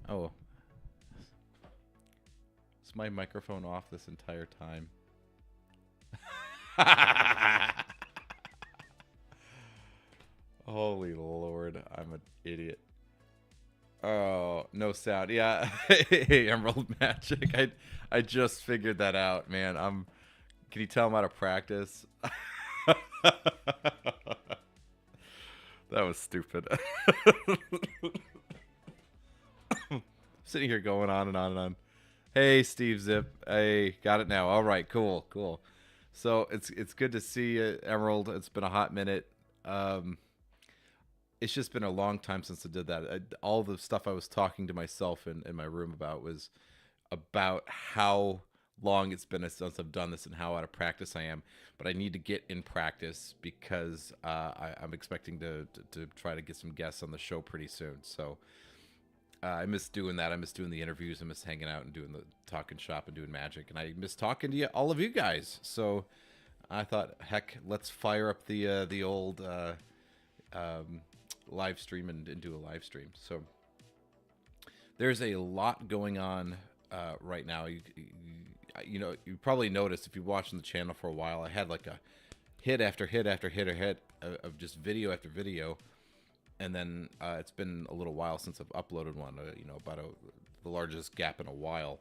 Oh, is my microphone off this entire time? Holy Lord, I'm an idiot. Oh, no sound. Yeah. Hey, Emerald Magic. I just figured that out, man. Can you tell I'm out of practice? That was stupid. Sitting here going on and on and on. Hey, Steve Zip. Hey, got it now. All right, cool. So it's good to see you, Emerald. It's been a hot minute. Um, it's just been a long time since I did that. All the stuff I was talking to myself in my room about was about how long it's been since I've done this and how out of practice I am. But I need to get in practice because I'm expecting to try to get some guests on the show pretty soon. So I miss doing that. I miss doing the interviews. I miss hanging out and doing the talking shop and doing magic. And I miss talking to all of you guys. So I thought, heck, let's fire up the old live stream and do a live stream. So there's a lot going on right now. You know, you probably noticed if you're watching the channel for a while, I had like a hit after hit after hit or hit of just video after video. And then it's been a little while since I've uploaded one, you know, about the largest gap in a while.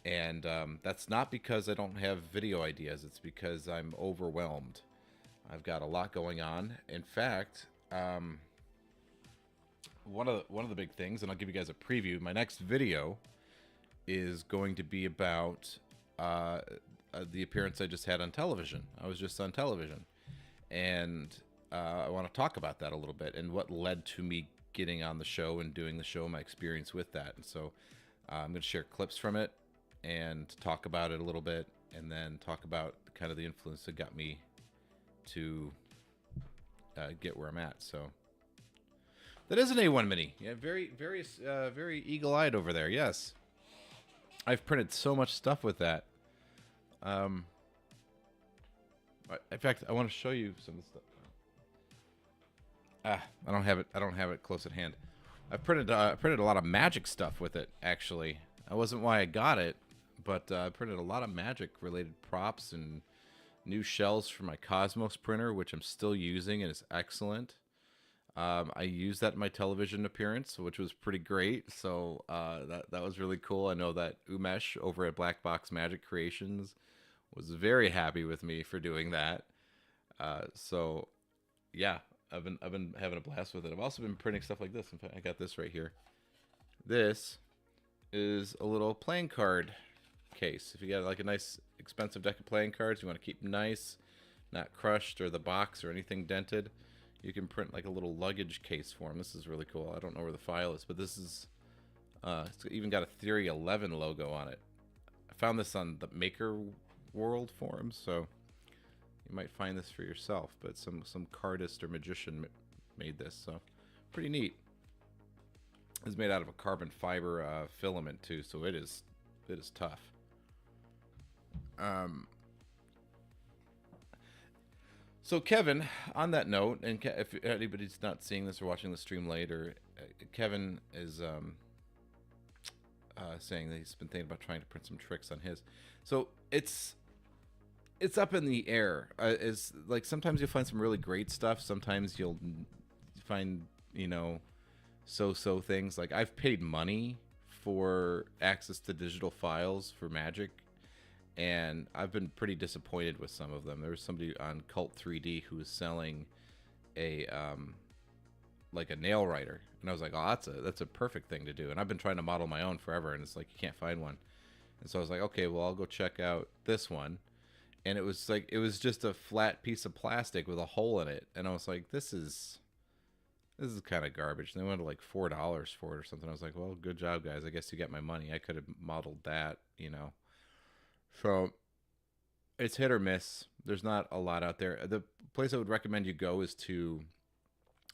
And that's not because I don't have video ideas. It's because I'm overwhelmed. I've got a lot going on. In fact, one of the big things, and I'll give you guys a preview. My next video is going to be about the appearance I just had on television. I was just on television, and I want to talk about that a little bit and what led to me getting on the show and doing the show, my experience with that. And so I'm going to share clips from it and talk about it a little bit, and then talk about kind of the influence that got me to get where I'm at. So that is an A1 Mini. Yeah, very eagle-eyed over there. Yes, I've printed so much stuff with that. In fact, I want to show you some of the stuff. I don't have it close at hand. I printed a lot of magic stuff with it. Actually, that wasn't why I got it, but I printed a lot of magic related props and new shells for my Cosmos printer, which I'm still using and is excellent. I used that in my television appearance, which was pretty great. So that was really cool. I know that Umesh over at Black Box Magic Creations was very happy with me for doing that. So yeah, I've been having a blast with it. I've also been printing stuff like this. In fact, I got this right here. This is a little playing card case. If you got like a nice expensive deck of playing cards, you want to keep them nice, not crushed or the box or anything dented, you can print like a little luggage case for them. This is really cool. I don't know where the file is, but this is it's even got a Theory 11 logo on it. I found this on the Maker World forums, so you might find this for yourself. But some cardist or magician made this, so pretty neat. It's made out of a carbon fiber filament too, so it is tough. So Kevin, on that note, and if anybody's not seeing this or watching the stream later, Kevin is saying that he's been thinking about trying to print some tricks on his. So it's up in the air. It's like sometimes you'll find some really great stuff. Sometimes you'll find, you know, so things. Like I've paid money for access to digital files for Magic, and I've been pretty disappointed with some of them. There was somebody on Cult 3D who was selling a like a nail writer, and I was like, oh, that's a perfect thing to do. And I've been trying to model my own forever, and it's like you can't find one. And so I was like, okay, well, I'll go check out this one. And it was just a flat piece of plastic with a hole in it, and I was like, this is kind of garbage. And they wanted like $4 for it or something. I was like, well, good job, guys. I guess you got my money. I could have modeled that, you know. So it's hit or miss. There's not a lot out there. The place I would recommend you go is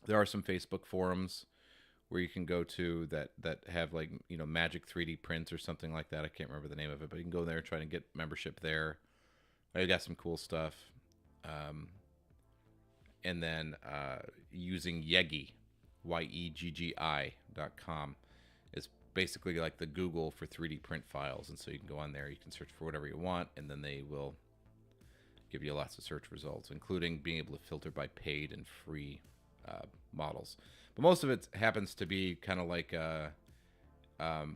there are some Facebook forums where you can go to that have like, you know, Magic 3D prints or something like that. I can't remember the name of it, but you can go there and try to get membership there. I got some cool stuff. And then using Yeggi, YEGGI.com is basically like the Google for 3D print files, and so you can go on there, you can search for whatever you want, and then they will give you lots of search results, including being able to filter by paid and free models. But most of it happens to be kind of like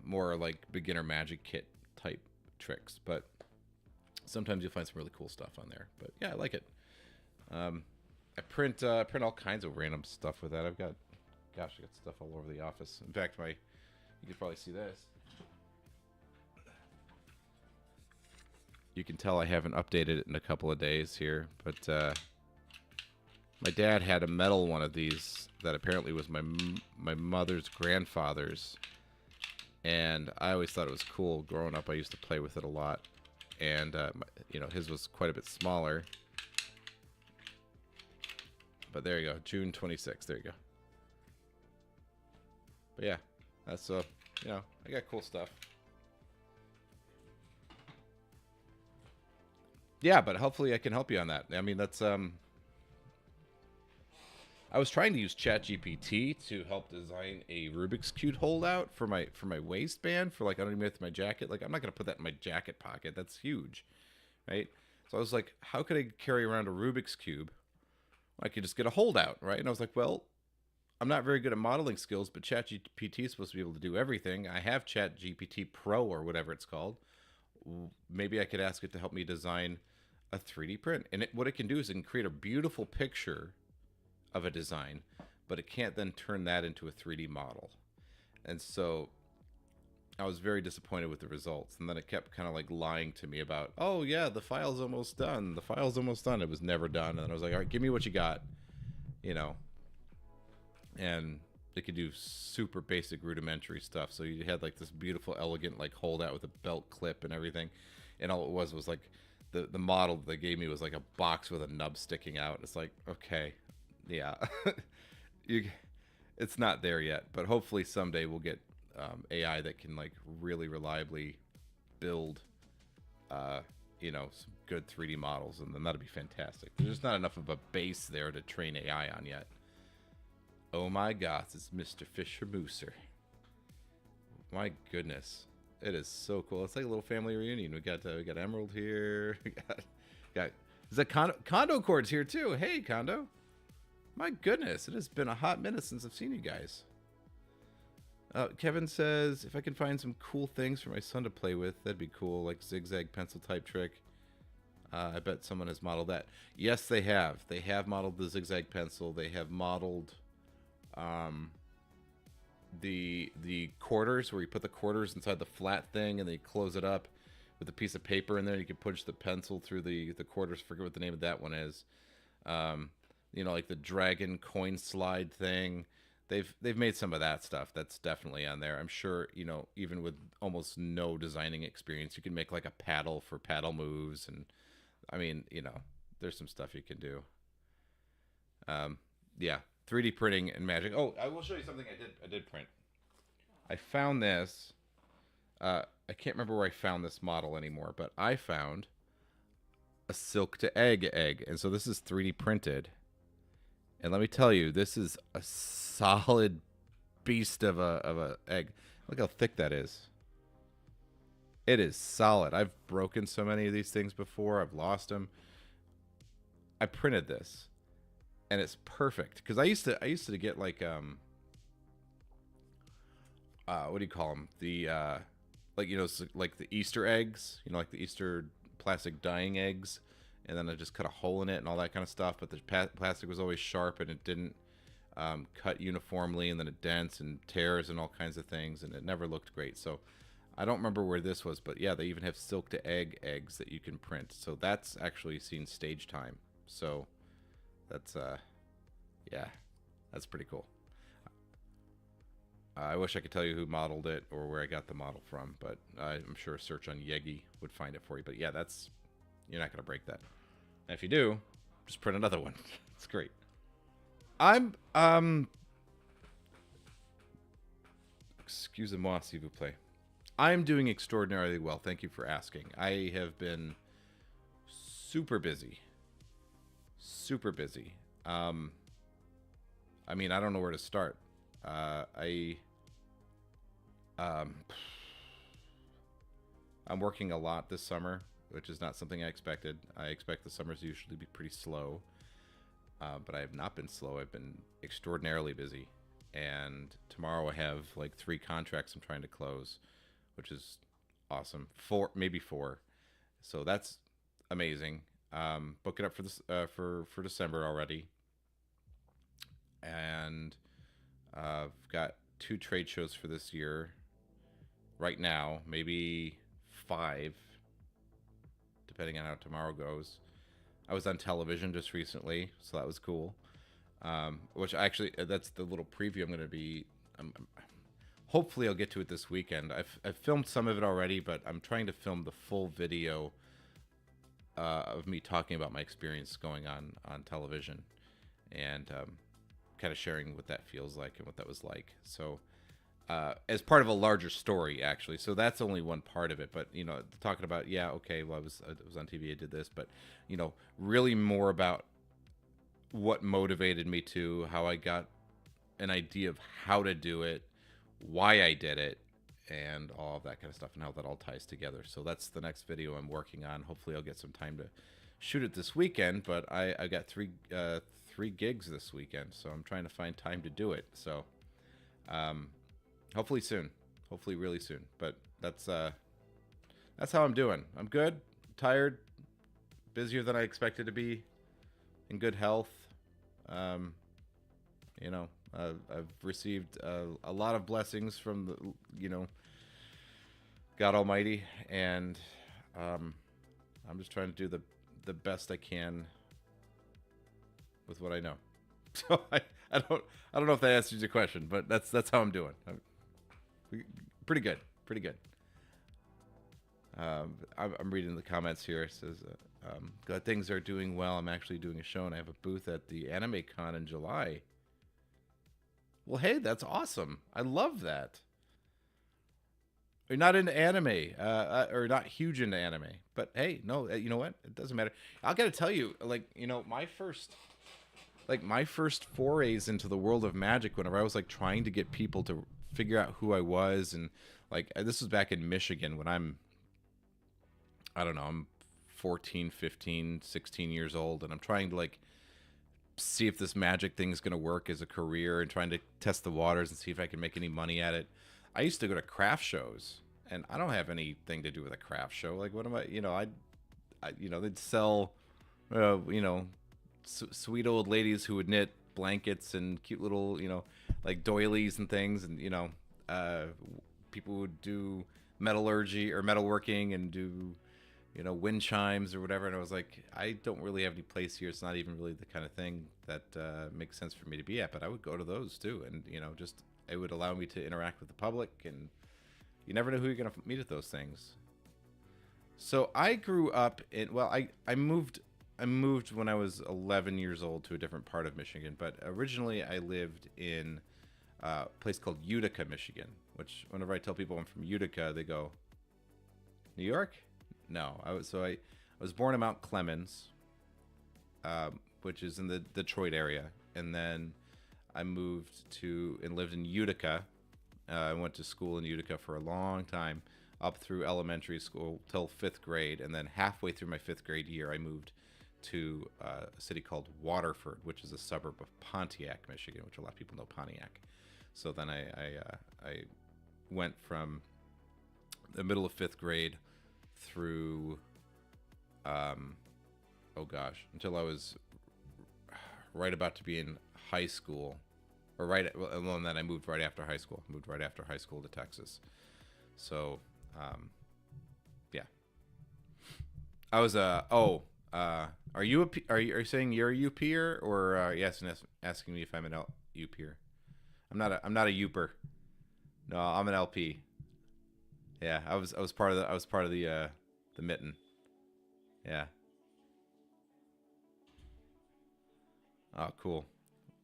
more like beginner magic kit type tricks, but sometimes you'll find some really cool stuff on there. But yeah, I like it. I print all kinds of random stuff with that. I've got, gosh, I got stuff all over the office. In fact, you can probably see this. You can tell I haven't updated it in a couple of days here, but my dad had a metal one of these that apparently was my mother's grandfather's, and I always thought it was cool. Growing up, I used to play with it a lot, and you know, his was quite a bit smaller. But there you go, June 26th. There you go. But yeah, that's you know, I got cool stuff. Yeah, but hopefully I can help you on that. I mean, that's I was trying to use ChatGPT to help design a Rubik's Cube holdout for my waistband for like underneath my jacket. Like, I'm not gonna put that in my jacket pocket. That's huge, right? So I was like, how could I carry around a Rubik's Cube? I could just get a holdout, right? And I was like, well, I'm not very good at modeling skills, but ChatGPT is supposed to be able to do everything. I have ChatGPT Pro or whatever it's called. Maybe I could ask it to help me design a 3D print. And what it can do is it can create a beautiful picture of a design, but it can't then turn that into a 3D model. And so I was very disappointed with the results. And then it kept kind of like lying to me about, oh yeah, the file's almost done. The file's almost done. It was never done. And then I was like, all right, give me what you got, you know. And it could do super basic rudimentary stuff. So you had like this beautiful, elegant, like holdout with a belt clip and everything. And all it was like the model they gave me was like a box with a nub sticking out. It's like, okay, yeah, it's not there yet, but hopefully someday we'll get AI that can like really reliably build, you know, some good 3D models, and then that'll be fantastic. There's just not enough of a base there to train AI on yet. Oh my gosh, it's Mr. Fisher Mooser. My goodness. It is so cool. It's like a little family reunion. We got Emerald here. We got is that Condo Chord's here too. Hey, Condo. My goodness, it has been a hot minute since I've seen you guys. Kevin says, if I can find some cool things for my son to play with, that'd be cool, like zigzag pencil type trick. I bet someone has modeled that. Yes, they have. They have modeled the zigzag pencil. They have modeled the quarters, where you put the quarters inside the flat thing and they close it up with a piece of paper in there. You can push the pencil through the quarters. Forget what the name of that one is. You know, like the dragon coin slide thing. They've made some of that stuff. That's definitely on there. I'm sure, you know, even with almost no designing experience, you can make like a paddle for paddle moves. And I mean, you know, there's some stuff you can do. Yeah, 3D printing and magic. Oh, I will show you something I did print. I found this. I can't remember where I found this model anymore, but I found a silk to egg. And so this is 3D printed. And let me tell you, this is a solid beast of a egg. Look how thick that is. It is solid. I've broken so many of these things before. I've lost them. I printed this, and it's perfect because I used to get like what do you call them? The like, you know, like the Easter eggs, you know, like the Easter plastic dyeing eggs. And then I just cut a hole in it and all that kind of stuff. But the plastic was always sharp, and it didn't cut uniformly, and then it dents and tears and all kinds of things, and it never looked great. So I don't remember where this was, but yeah, they even have silk to egg eggs that you can print. So that's actually seen stage time. So that's yeah, that's pretty cool. I wish I could tell you who modeled it or where I got the model from, but I'm sure a search on Yegi would find it for you. But yeah, that's, you're not going to break that. And if you do, just print another one. It's great. I'm excusez-moi s'il vous plaît. I'm doing extraordinarily well. Thank you for asking. I have been super busy. Super busy. I mean, I don't know where to start. Um, I'm working a lot this summer, which is not something I expected. I expect the summers usually be pretty slow, but I have not been slow. I've been extraordinarily busy. And tomorrow I have like 3 contracts I'm trying to close, which is awesome. 4, maybe 4. So that's amazing. Booking up for this for December already, and I've got 2 trade shows for this year. Right now, maybe 5, depending on how tomorrow goes. I was on television just recently, so that was cool. Which actually, that's the little preview I'm going to be. Hopefully, I'll get to it this weekend. I've filmed some of it already, but I'm trying to film the full video of me talking about my experience going on television, and kind of sharing what that feels like and what that was like. So, as part of a larger story, actually. So that's only one part of it. But talking about okay, well, I was on TV, I did this, but really more about what motivated me to, how I got an idea of how to do it, why I did it, and all of that kind of stuff, and how that all ties together. So that's the next video I'm working on. Hopefully I'll get some time to shoot it this weekend, but I got three gigs this weekend, so I'm trying to find time to do it. So hopefully soon, hopefully really soon. But that's how I'm doing. I'm good, tired, busier than I expected to be, in good health. I've received a lot of blessings from God Almighty, and I'm just trying to do the best I can with what I know. So I don't know if that answers your question, but that's how I'm doing. Pretty good. I'm reading the comments here. It says, glad things are doing well. I'm actually doing a show, and I have a booth at the Anime Con in July. Well, hey, that's awesome. I love that. You're not into anime, or not huge into anime, but hey, no, you know what? It doesn't matter. I gotta tell you, my first forays into the world of magic, whenever I was trying to get people to figure out who I was, and this was back in Michigan when I'm 14, 15, 16 years old, and I'm trying to see if this magic thing is going to work as a career, and trying to test the waters and see if I can make any money at it. I used to go to craft shows, and I don't have anything to do with a craft show. What am I, they'd sell, sweet old ladies who would knit blankets and cute little, doilies and things. And, people would do metallurgy or metalworking and do, wind chimes or whatever. And I was like, I don't really have any place here. It's not even really the kind of thing that makes sense for me to be at. But I would go to those too. And, it would allow me to interact with the public. And you never know who you're going to meet at those things. So I grew up in, I moved when I was 11 years old to a different part of Michigan. But originally I lived in a place called Utica, Michigan. Which whenever I tell people I'm from Utica, they go, New York? No, I was born in Mount Clemens, which is in the Detroit area, and then I moved to and lived in Utica. I went to school in Utica for a long time, up through elementary school till 5th grade, and then halfway through my 5th grade year, I moved to a city called Waterford, which is a suburb of Pontiac, Michigan, which a lot of people know Pontiac. So then I went from the middle of 5th grade through until I was right about to be in high school, and then I moved right after high school. To Texas. So yeah, I was are you saying you're a UPer, or yes, asking me if I'm an UPer? I'm not a Uper. No, I'm an LP. Yeah, I was part of the mitten. Yeah. Oh, cool.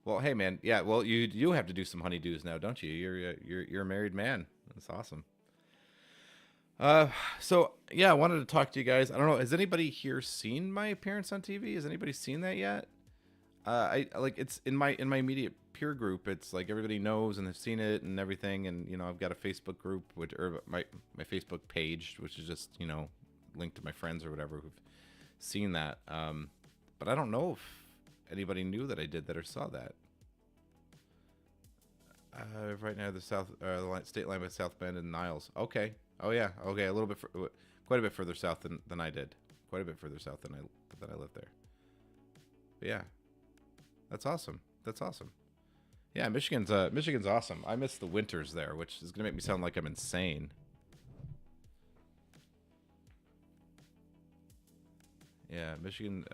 Well, hey man, yeah. Well, you have to do some honeydews now, don't you? You're a married man. That's awesome. So yeah, I wanted to talk to you guys. I don't know, has anybody here seen my appearance on TV? Has anybody seen that yet? I like it's in my immediate peer group. It's like everybody knows and has seen it and everything. And I've got a Facebook group, which or my Facebook page, which is just linked to my friends or whatever who've seen that. But I don't know if anybody knew that I did that or saw that. Right now, the state line by South Bend and Niles. Okay. Oh yeah. Okay. A little bit, quite a bit further south than I did. Quite a bit further south than I lived there. But yeah, that's awesome. That's awesome. Yeah, Michigan's awesome. I miss the winters there, which is gonna make me sound like I'm insane. Yeah, Michigan.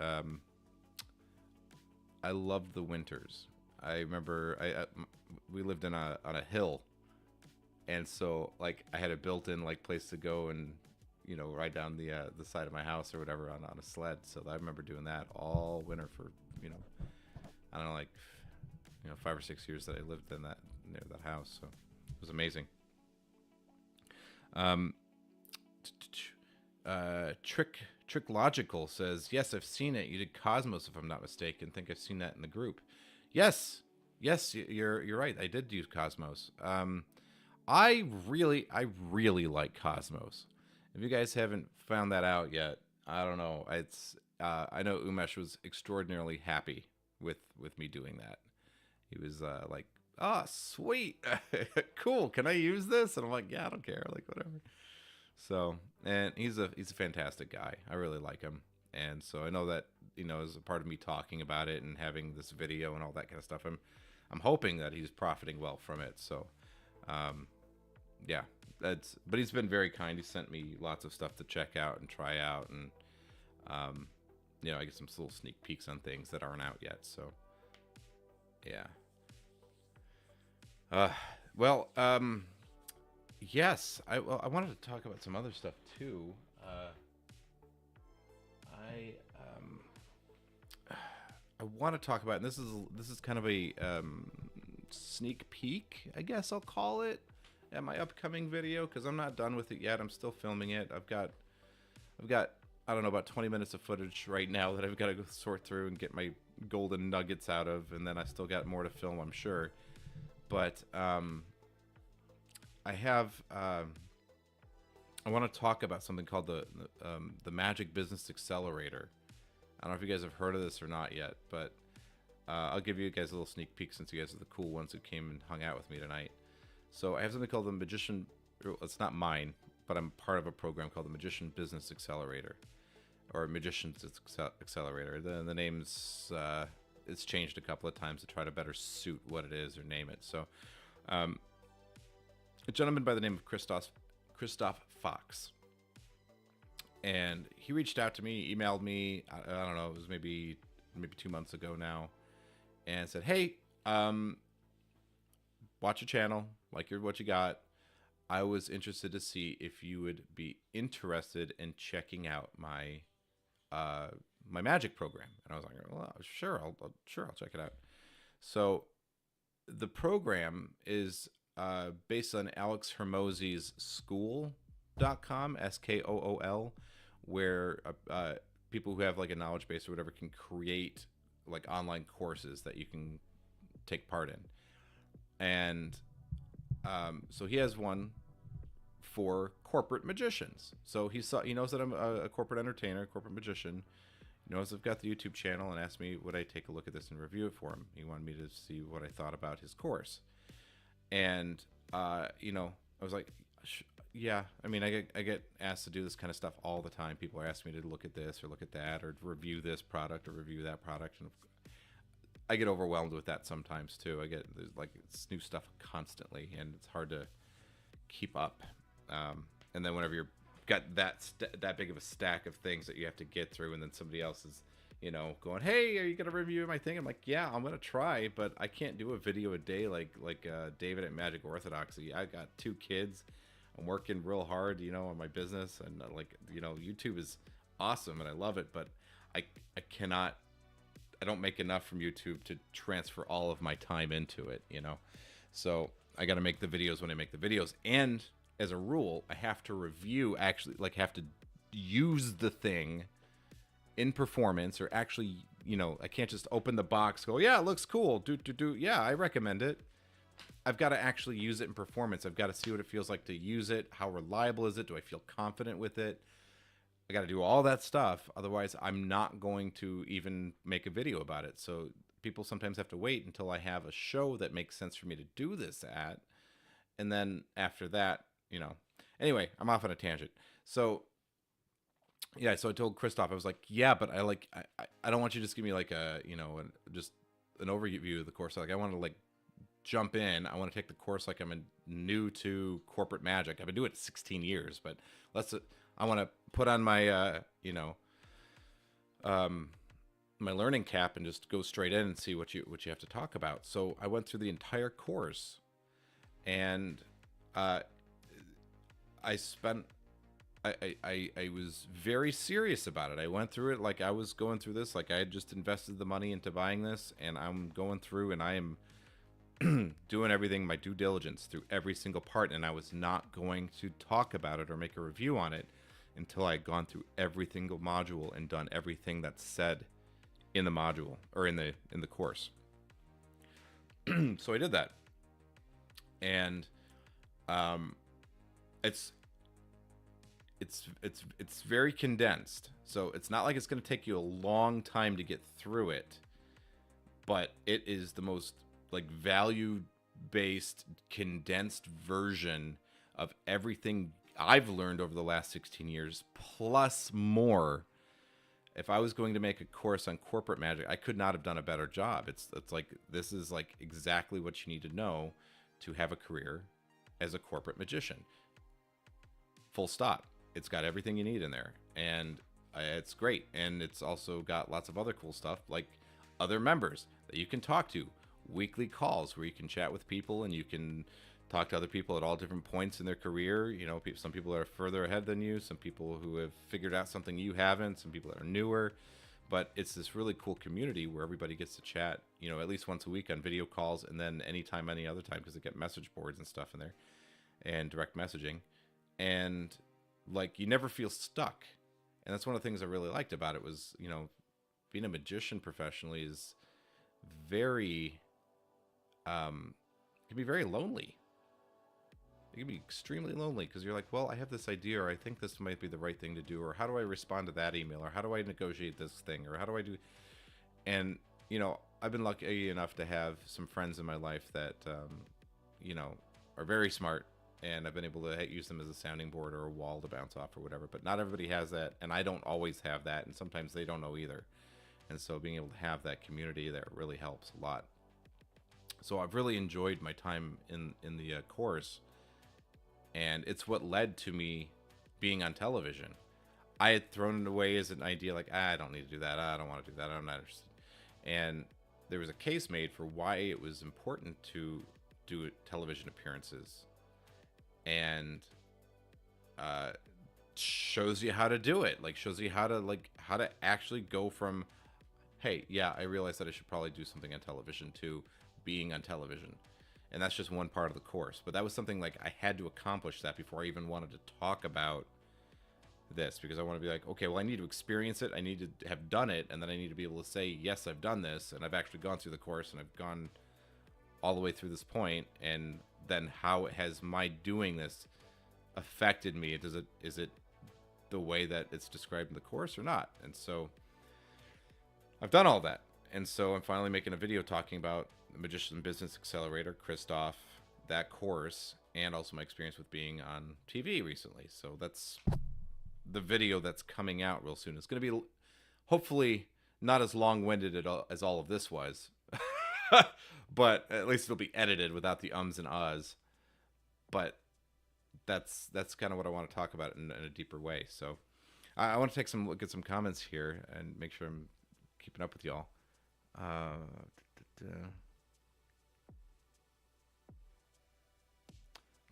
I loved the winters. I remember we lived on a hill, and so like I had a built-in like place to go and ride down the side of my house or whatever on a sled. So I remember doing that all winter for I don't know, like 5 or 6 years that I lived in near that house. So it was amazing. Trick Logical says, yes, I've seen it. You did Cosmos, if I'm not mistaken. Think I've seen that in the group. Yes, you're right. I did use Cosmos. I really like Cosmos. If you guys haven't found that out yet, I don't know. I know Umesh was extraordinarily happy with me doing that. He was like, "Oh, sweet, cool. Can I use this?" And I'm like, "Yeah, I don't care. Like, whatever." So, and he's a fantastic guy. I really like him, and so I know that as a part of me talking about it and having this video and all that kind of stuff, I'm hoping that he's profiting well from it. So, yeah, but he's been very kind. He sent me lots of stuff to check out and try out, and I get some little sneak peeks on things that aren't out yet. So, yeah. Well, yes, I wanted to talk about some other stuff too. I want to talk about, and this is kind of a sneak peek, I guess I'll call it, at my upcoming video, because I'm not done with it yet. I'm still filming it. I've got I don't know, about 20 minutes of footage right now that I've got to go sort through and get my golden nuggets out of, and then I still got more to film, I'm sure. But I want to talk about something called the Magic Business Accelerator. I don't know if you guys have heard of this or not yet, but I'll give you guys a little sneak peek since you guys are the cool ones who came and hung out with me tonight. So I have something called the Magician. It's not mine, but I'm part of a program called the Magician Business Accelerator, or Magician's Accelerator. The name's it's changed a couple of times to try to better suit what it is or name it. So a gentleman by the name of Christoph Fox, and he reached out to me, emailed me. I don't know, it was maybe 2 months ago now, and said, "Hey, watch your channel, like what you got. I was interested to see if you would be interested in checking out my my magic program." And I was like, "Well, sure, I'll check it out." So the program is based on Alex Hermosi's school.com, SKOOL, where people who have like a knowledge base or whatever can create like online courses that you can take part in. And so he has one for corporate magicians. So he knows that I'm a corporate entertainer, corporate magician. He knows I've got the YouTube channel, and asked me would I take a look at this and review it for him. He wanted me to see what I thought about his course. And I was like, yeah. I mean, I get asked to do this kind of stuff all the time. People are asking me to look at this or look at that or review this product or review that product, and I get overwhelmed with that sometimes too. There's like it's new stuff constantly, and it's hard to keep up. And then whenever you're got that big of a stack of things that you have to get through, and then somebody else is going, "Hey, are you gonna review my thing?" I'm like, "Yeah, I'm gonna try, but I can't do a video a day like David at Magic Orthodoxy. I got 2 kids. I'm working real hard, on my business, and YouTube is awesome and I love it, but I cannot. I don't make enough from YouTube to transfer all of my time into it, So I got to make the videos when I make the videos, and as a rule, I have to review, actually, like have to use the thing in performance, or actually I can't just open the box, go, yeah, it looks cool. Yeah, I recommend it. I've got to actually use it in performance. I've got to see what it feels like to use it. How reliable is it? Do I feel confident with it? I got to do all that stuff. Otherwise, I'm not going to even make a video about it. So people sometimes have to wait until I have a show that makes sense for me to do this at. And then after that, anyway, I'm off on a tangent. So yeah, so I told Christoph, I was like, yeah, but I don't want you to just give me like just an overview of the course. Like I want to like jump in. I want to take the course like I'm new to corporate magic. I've been doing it 16 years, but I want to put on my my learning cap and just go straight in and see what you have to talk about. So I went through the entire course, and I was very serious about it. I went through it like I was going through this, like I had just invested the money into buying this, and I'm going through and I am doing everything, my due diligence through every single part, and I was not going to talk about it or make a review on it until I had gone through every single module and done everything that's said in the module or in the course. So I did that, and it's very condensed. So it's not like it's going to take you a long time to get through it, but it is the most like value-based, condensed version of everything I've learned over the last 16 years, plus more. If I was going to make a course on corporate magic, I could not have done a better job. It's like, this is like exactly what you need to know to have a career as a corporate magician. Full stop. It's got everything you need in there, and it's great. And it's also got lots of other cool stuff, like other members that you can talk to, weekly calls where you can chat with people and you can talk to other people at all different points in their career. Some people are further ahead than you, some people who have figured out something you haven't, some people that are newer. But it's this really cool community where everybody gets to chat, at least once a week on video calls, and then anytime, any other time, because they get message boards and stuff in there and direct messaging. And like, you never feel stuck. And that's one of the things I really liked about it was, being a magician professionally is very, it can be very lonely. It can be extremely lonely because you're like, well, I have this idea, or I think this might be the right thing to do, or how do I respond to that email, or how do I negotiate this thing, or how do I do? And, I've been lucky enough to have some friends in my life that, are very smart, and I've been able to use them as a sounding board or a wall to bounce off or whatever. But not everybody has that, and I don't always have that, and sometimes they don't know either. And so being able to have that community there really helps a lot. So I've really enjoyed my time in the course, and it's what led to me being on television. I had thrown it away as an idea, like, I don't need to do that, I don't want to do that, I'm not interested. And there was a case made for why it was important to do television appearances, and shows you how to do it, like shows you how to actually go from, hey, yeah, I realized that I should probably do something on television, to being on television. And that's just one part of the course. But that was something like I had to accomplish that before I even wanted to talk about this, because I want to be like, okay, well, I need to experience it. I need to have done it. And then I need to be able to say, yes, I've done this. And I've actually gone through the course, and I've gone all the way through this point. And then how has my doing this affected me? Is it the way that it's described in the course or not? And so I've done all that. And so I'm finally making a video talking about the Magician Business Accelerator, Christoph, that course, and also my experience with being on TV recently. So that's the video that's coming out real soon. It's going to be hopefully not as long-winded as all of this was, but at least it'll be edited without the ums and ahs. But that's kind of what I want to talk about in a deeper way. So I want to take some look at some comments here and make sure I'm keeping up with y'all.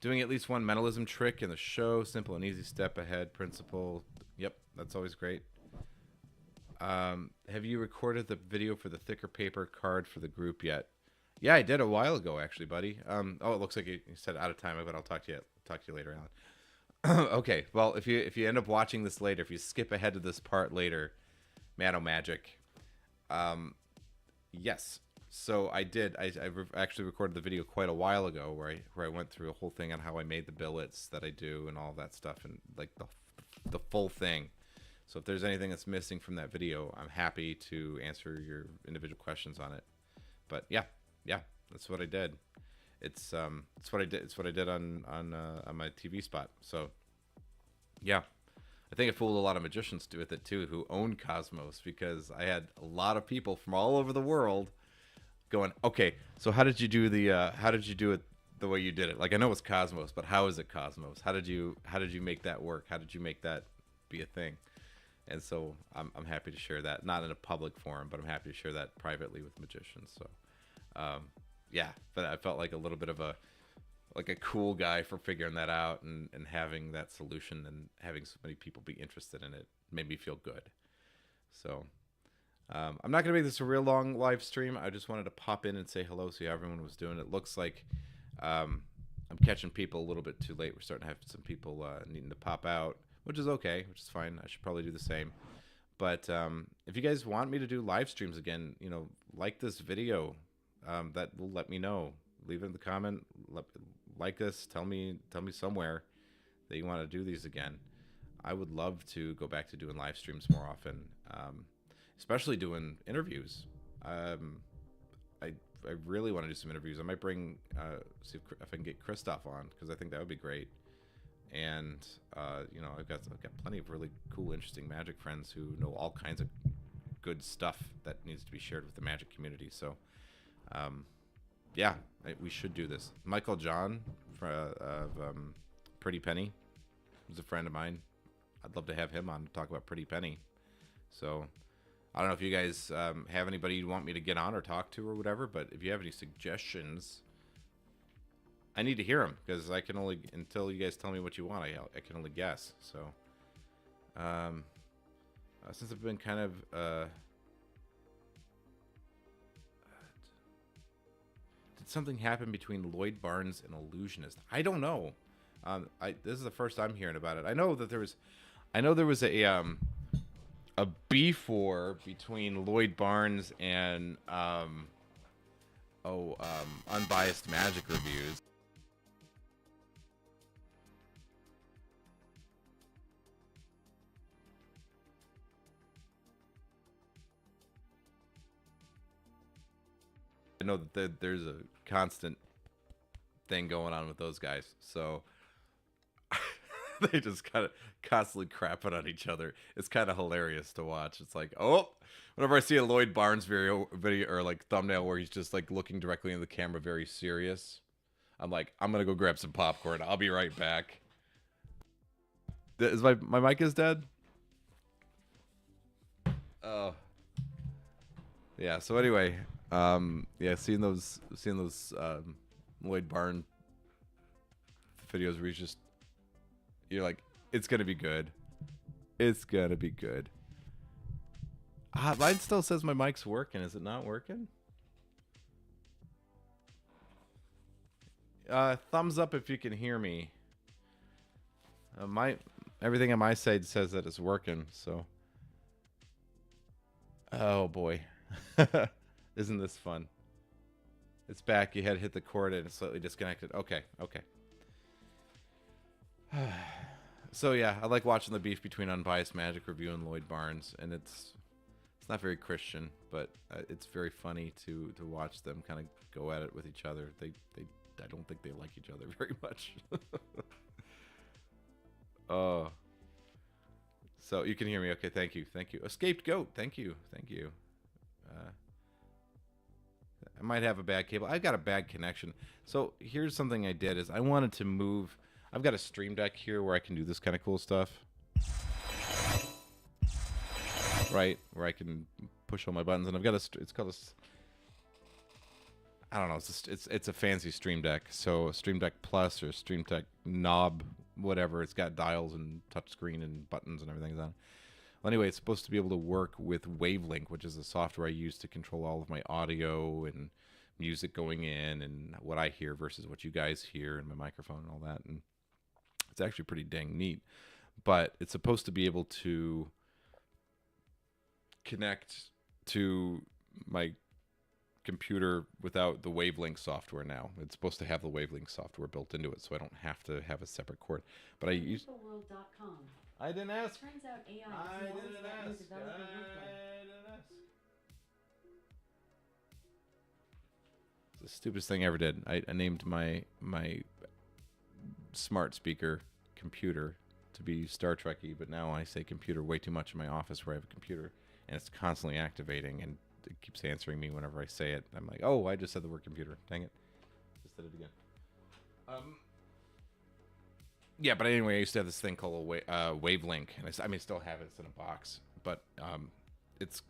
Doing at least one mentalism trick in the show. Simple and easy step ahead principle. Yep, that's always great. Have you recorded the video for the thicker paper card for the group yet? Yeah, I did a while ago, actually, buddy. Oh, it looks like you said out of time, but I'll talk to you later, Alan. Okay, well, if you end up watching this later, if you skip ahead to this part later, man, oh magic. Yes. So I did. Actually recorded the video quite a while ago where I went through a whole thing on how I made the billets that I do and all that stuff and like the full thing. So if there's anything that's missing from that video, I'm happy to answer your individual questions on it. But yeah, that's what I did. It's what I did. It's what I did on my TV spot. So yeah, I think it fooled a lot of magicians with it too, who own Cosmos, because I had a lot of people from all over the world going, okay, so how did you do it the way you did it? Like, I know it's Cosmos, but how is it Cosmos? How did you make that work? How did you make that be a thing? And so I'm happy to share that, not in a public forum, but I'm happy to share that privately with magicians. So yeah, but I felt like a little bit of a cool guy for figuring that out and having that solution and having so many people be interested in it made me feel good. So I'm not going to make this a real long live stream. I just wanted to pop in and say hello, see how everyone was doing. It looks like I'm catching people a little bit too late. We're starting to have some people needing to pop out, which is okay, which is fine. I should probably do the same. But if you guys want me to do live streams again, like this video, that will let me know. Leave it in the comment. Like us. Tell me somewhere that you want to do these again. I would love to go back to doing live streams more often, especially doing interviews. I really want to do some interviews. I might bring see if I can get Christoph on, because I think that would be great. And I've got plenty of really cool, interesting magic friends who know all kinds of good stuff that needs to be shared with the magic community. So yeah, we should do this. Michael John of Pretty Penny, who's a friend of mine. I'd love to have him on to talk about Pretty Penny. So I don't know if you guys have anybody you want me to get on or talk to or whatever, but if you have any suggestions, I need to hear them, because I can only, until you guys tell me what you want, I can only guess. So since I've been kind of did something happen between Lloyd Barnes and Illusionist? I don't know. This is the first I'm hearing about it. I know there was a beef war between Lloyd Barnes and Unbiased Magic Reviews. I know that there's a constant thing going on with those guys, so they just kind of constantly crapping on each other. It's kind of hilarious to watch. It's like, oh, whenever I see a Lloyd Barnes video or like thumbnail where he's just like looking directly in the camera, very serious, I'm like, I'm gonna go grab some popcorn. I'll be right back. Is my mic is dead? Oh, yeah. So anyway. Yeah, seeing those Lloyd Barnes videos where you're like, it's gonna be good. It's gonna be good. Mine still says my mic's working. Is it not working? Thumbs up if you can hear me. Everything on my side says that it's working. So, oh boy. Isn't this fun? It's back. You had hit the cord and it's slightly disconnected. Okay. So yeah, I like watching the beef between Unbiased Magic Review and Lloyd Barnes, and it's not very Christian, but it's very funny to watch them kind of go at it with each other. I don't think they like each other very much. Oh. So you can hear me. Okay, thank you. Escaped Goat, thank you. I might have a bad cable. I've got a bad connection. So here's something I did is I wanted to move. I've got a Stream Deck here where I can do this kind of cool stuff. Right? Where I can push all my buttons. And I've got it's called I don't know. It's a fancy Stream Deck. So a Stream Deck Plus or Stream Deck Knob, whatever. It's got dials and touchscreen and buttons and everything on it. Well, anyway, it's supposed to be able to work with Wavelink, which is the software I use to control all of my audio and music going in and what I hear versus what you guys hear and my microphone and all that. And it's actually pretty dang neat. But it's supposed to be able to connect to my computer without the Wavelink software now. It's supposed to have the Wavelink software built into it, so I don't have to have a separate cord. But I use. I didn't ask. Turns out AI I didn't ask. I didn't ask. It's the stupidest thing I ever did. I named my smart speaker computer to be Star Trekky, but now I say computer way too much in my office where I have a computer, and it's constantly activating, and it keeps answering me whenever I say it. I'm like, oh, I just said the word computer. Dang it. Just said it again. Yeah, but anyway, I used to have this thing called a Wavelink, and I still have it. It's in a box, but it's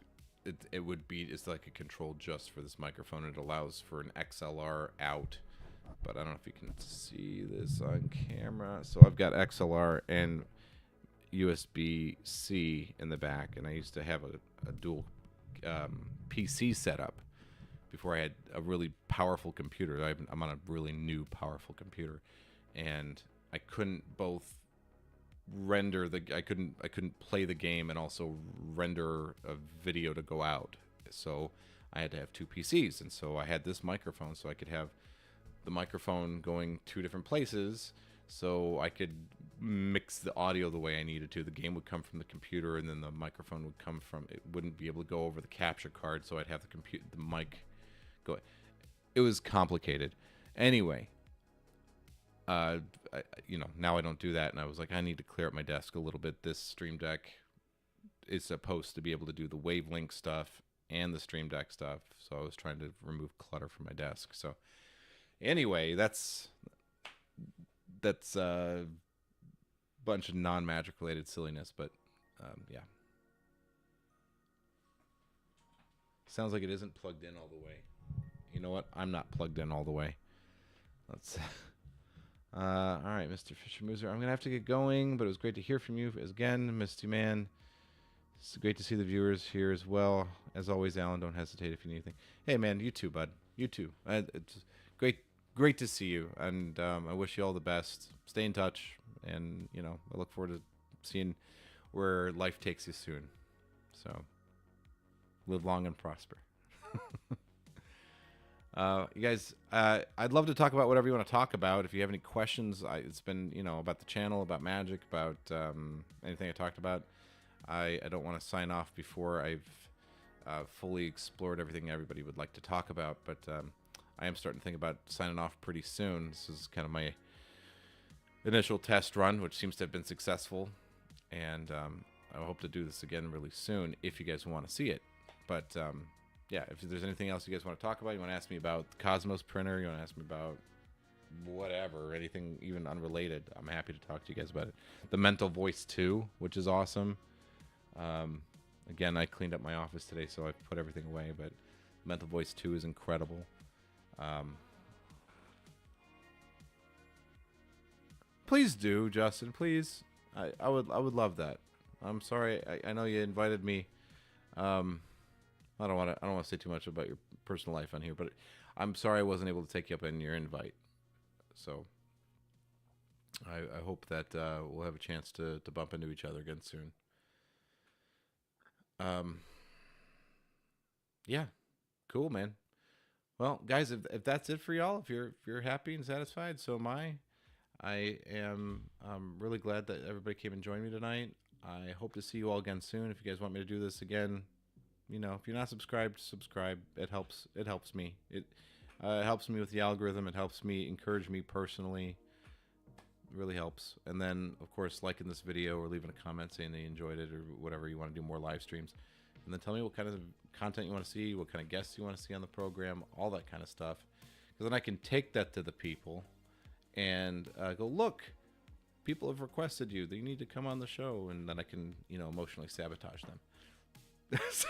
like a control just for this microphone. It allows for an XLR out, but I don't know if you can see this on camera. So I've got XLR and USB-C in the back, and I used to have a dual PC setup before I had a really powerful computer. I'm on a really new powerful computer, and I couldn't both render I couldn't play the game and also render a video to go out. So I had to have two PCs, and so I had this microphone so I could have the microphone going two different places, so I could mix the audio the way I needed to. The game would come from the computer, and then the microphone would come from. It wouldn't be able to go over the capture card, so I'd have the mic go. It was complicated. Anyway, now I don't do that, and I was like, I need to clear up my desk a little bit. This Stream Deck is supposed to be able to do the Wavelink stuff and the Stream Deck stuff, so I was trying to remove clutter from my desk. So anyway, that's a bunch of non-Magic related silliness, but yeah. Sounds like it isn't plugged in all the way. You know what? I'm not plugged in all the way. Let's... all right, Mr. Fisher Mooser. I'm going to have to get going, but it was great to hear from you again, Misty Man. It's great to see the viewers here as well. As always, Alan, don't hesitate if you need anything. Hey, man, you too, bud. You too. It's great to see you, and I wish you all the best. Stay in touch, and, I look forward to seeing where life takes you soon. So, live long and prosper. You guys, I'd love to talk about whatever you want to talk about. If you have any questions, it's been, about the channel, about Magic, about anything I talked about. I don't want to sign off before I've fully explored everything everybody would like to talk about, but I am starting to think about signing off pretty soon. This is kind of my initial test run, which seems to have been successful, and I hope to do this again really soon if you guys want to see it. But yeah, if there's anything else you guys want to talk about, you want to ask me about the Cosmos printer, you want to ask me about whatever, anything even unrelated, I'm happy to talk to you guys about it. The Mental Voice 2, which is awesome. Again, I cleaned up my office today, so I put everything away, but Mental Voice 2 is incredible. Please do, Justin, please. I would love that. I'm sorry, I know you invited me. I don't want to say too much about your personal life on here, but I'm sorry I wasn't able to take you up on your invite. So I hope that we'll have a chance to bump into each other again soon. Yeah, cool, man. Well, guys, if that's it for y'all, if you're happy and satisfied, so am I. I am really glad that everybody came and joined me tonight. I hope to see you all again soon. If you guys want me to do this again, if you're not subscribed, subscribe. It helps me. It helps me with the algorithm. It helps me encourage me personally. It really helps. And then, of course, liking this video or leaving a comment saying that you enjoyed it or whatever. You want to do more live streams. And then tell me what kind of content you want to see, what kind of guests you want to see on the program, all that kind of stuff. Because then I can take that to the people and go, look, people have requested you. They need to come on the show. And then I can, emotionally sabotage them. So,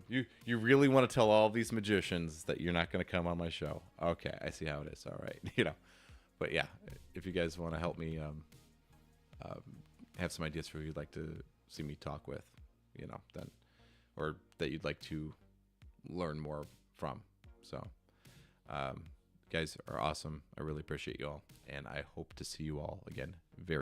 you really want to tell all these magicians that you're not going to come on my show? Okay, I see how it is. All right, but yeah, if you guys want to help me have some ideas for who you'd like to see me talk with, then, or that you'd like to learn more from. So, guys are awesome. I really appreciate you all, and I hope to see you all again very